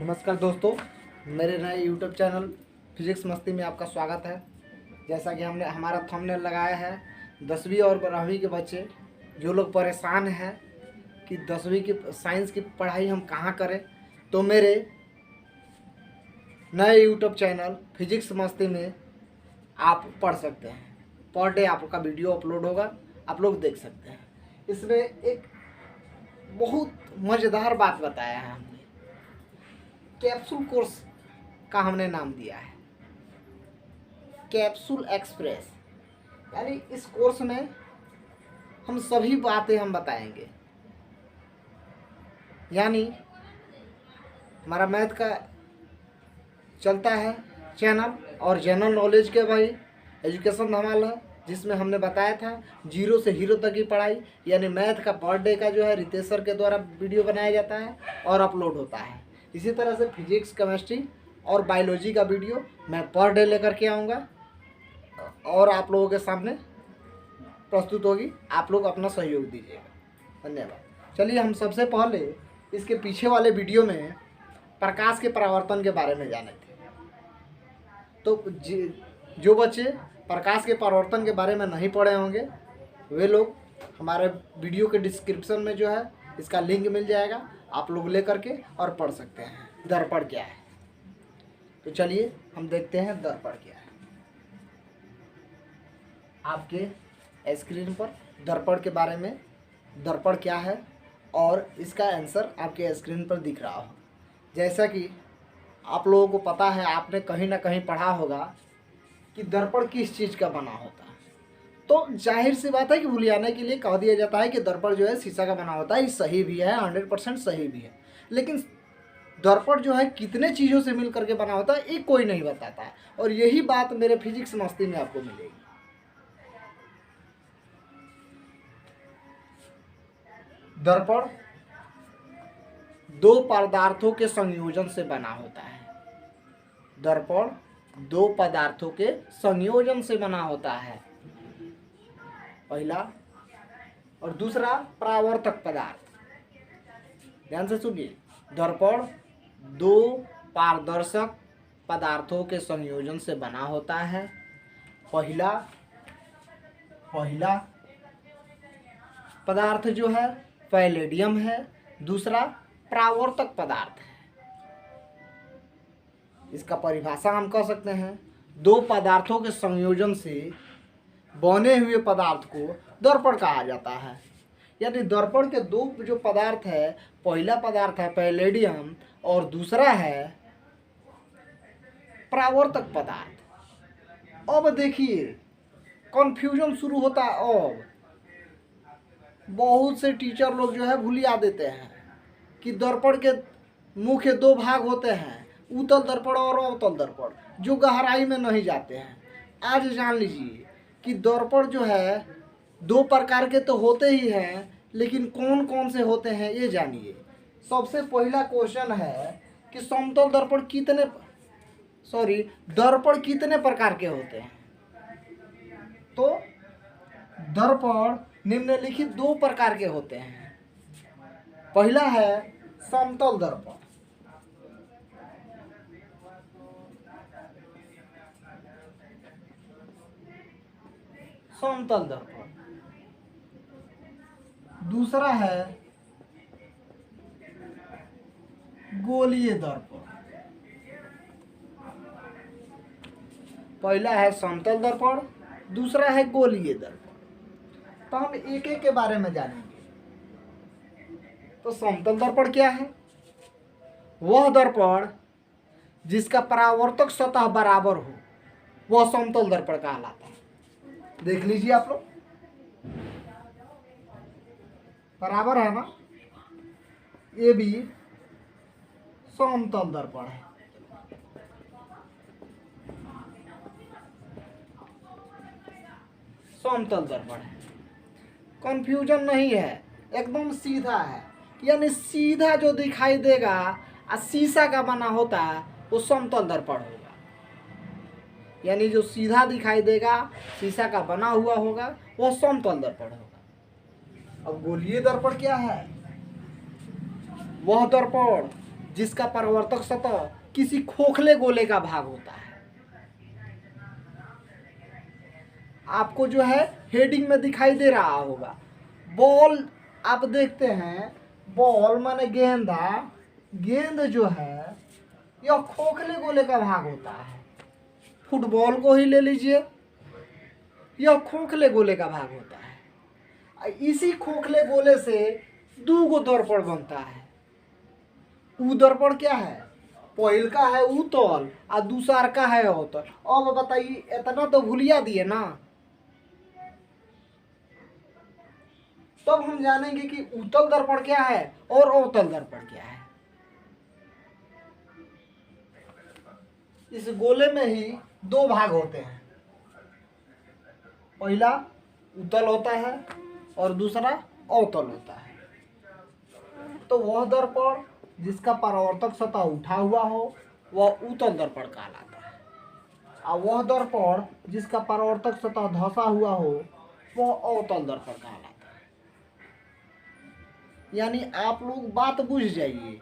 नमस्कार दोस्तों, मेरे नए यूट्यूब चैनल फिजिक्स मस्ती में आपका स्वागत है। जैसा कि हमने हमारा थंबनेल लगाया है, 10वीं और 12वीं के बच्चे जो लोग परेशान हैं कि 10वीं की साइंस की पढ़ाई हम कहाँ करें, तो मेरे नए यूट्यूब चैनल फिजिक्स मस्ती में आप पढ़ सकते हैं। पर डे आपका वीडियो अपलोड होगा, आप लोग देख सकते हैं। इसमें एक बहुत मज़ेदार बात बताया है हमने। कैप्सूल कोर्स का हमने नाम दिया है कैप्सूल एक्सप्रेस। यानी इस कोर्स में हम सभी बातें हम बताएंगे। यानी हमारा मैथ का चलता है चैनल और जनरल नॉलेज के भाई एजुकेशन धमाल है, जिसमें हमने बताया था 0 से हीरो तक की पढ़ाई। यानी मैथ का पर डे का जो है रितेश सर के द्वारा वीडियो बनाया जाता है और अपलोड होता है। इसी तरह से फिजिक्स, केमिस्ट्री और बायोलॉजी का वीडियो मैं पर डे लेकर के आऊँगा और आप लोगों के सामने प्रस्तुत होगी। आप लोग अपना सहयोग दीजिएगा। धन्यवाद। चलिए हम सबसे पहले इसके पीछे वाले वीडियो में प्रकाश के परावर्तन के बारे में जाने थे। तो जो बच्चे प्रकाश के परावर्तन के बारे में नहीं पढ़े होंगे वे लोग हमारे वीडियो के डिस्क्रिप्शन में जो है इसका लिंक मिल जाएगा, आप लोग ले करके और पढ़ सकते हैं। दर्पण क्या है, तो चलिए हम देखते हैं दर्पण क्या है। आपके स्क्रीन पर दर्पण के बारे में, दर्पण क्या है और इसका आंसर आपके स्क्रीन पर दिख रहा हो। जैसा कि आप लोगों को पता है, आपने कहीं ना कहीं पढ़ा होगा कि दर्पण किस चीज़ का बना होता है। तो जाहिर सी बात है कि भुलियाने के लिए कह दिया जाता है कि दर्पण जो है शीशा का बना होता है। ये सही भी है, 100% सही भी है। लेकिन दर्पण जो है कितने चीज़ों से मिल करके बना होता है ये कोई नहीं बताता है, और यही बात मेरे फिजिक्स मस्ती में आपको मिलेगी। दर्पण दो पदार्थों के संयोजन से बना होता है। दर्पण दो पदार्थों के संयोजन से बना होता है, पहला, और दूसरा परावर्तक पदार्थ। ध्यान से सुनिए, दर्पण दो पारदर्शक पदार्थों के संयोजन से बना होता है। पहला पदार्थ जो है पैलेडियम है, दूसरा परावर्तक पदार्थ है। इसका परिभाषा हम कह सकते हैं, दो पदार्थों के संयोजन से बने हुए पदार्थ को दर्पण कहा जाता है। यानी दर्पण के दो जो पदार्थ है, पहला पदार्थ है पैलेडियम और दूसरा है परावर्तक पदार्थ। अब देखिए कंफ्यूजन शुरू होता है। अब बहुत से टीचर लोग जो है भुलिया देते हैं कि दर्पण के मुख्य दो भाग होते हैं, उत्तल दर्पण और अवतल दर्पण, जो गहराई में नहीं जाते हैं। आज जान लीजिए कि दर्पण जो है दो प्रकार के तो होते ही हैं, लेकिन कौन कौन से होते हैं ये जानिए। सबसे पहला क्वेश्चन है कि समतल दर्पण दर्पण कितने प्रकार के होते हैं। तो दर्पण निम्नलिखित दो प्रकार के होते हैं। पहला है समतल दर्पण। समतल दर्पण। दूसरा है गोलीय दर्पण। पहला है समतल दर्पण, दूसरा है गोलीय दर्पण। तो हम एक एक के बारे में जानेंगे। तो समतल दर्पण क्या है? वह दर्पण जिसका परावर्तक सतह बराबर हो वह समतल दर्पण कहलाता है। देख लीजिए आप लोग, बराबर है ना, ये भी समतल दर्पण है। समतल दर्पण है, कंफ्यूजन नहीं है, एकदम सीधा है। यानी सीधा जो दिखाई देगा और शीशा का बना होता है वो समतल दर्पण होगा। यानी जो सीधा दिखाई देगा, शीशा का बना हुआ होगा, वह समतल दर्पण होगा। अब गोलीय दर्पण क्या है? वह दर्पण जिसका परावर्तक सतह किसी खोखले गोले का भाग होता है। आपको जो है हेडिंग में दिखाई दे रहा होगा बॉल, आप देखते हैं बॉल माने गेंदा, गेंद जो है यह खोखले गोले का भाग होता है। फुटबॉल को ही ले लीजिए, यह खोखले गोले का भाग होता है। इसी खोखले गोले से दो गो दर्पण बनता है। उ दर्पण क्या है, पहिल का है उत्तल और दूसर का है अवतल। अब बताइए, इतना तो भूलिया दिए ना, तब हम जानेंगे कि उत्तल दर्पण क्या है और अवतल दर्पण क्या है। इस गोले में ही दो भाग होते हैं, पहला उत्तल होता है और दूसरा अवतल होता है। तो वह दर्पण जिसका परावर्तक सतह उठा हुआ हो वह उत्तल दर्पण कहलाता है, और वह दर्पण जिसका परावर्तक सतह धंसा हुआ हो वह अवतल दर्पण कहलाता है। यानी आप लोग बात बुझ जाइए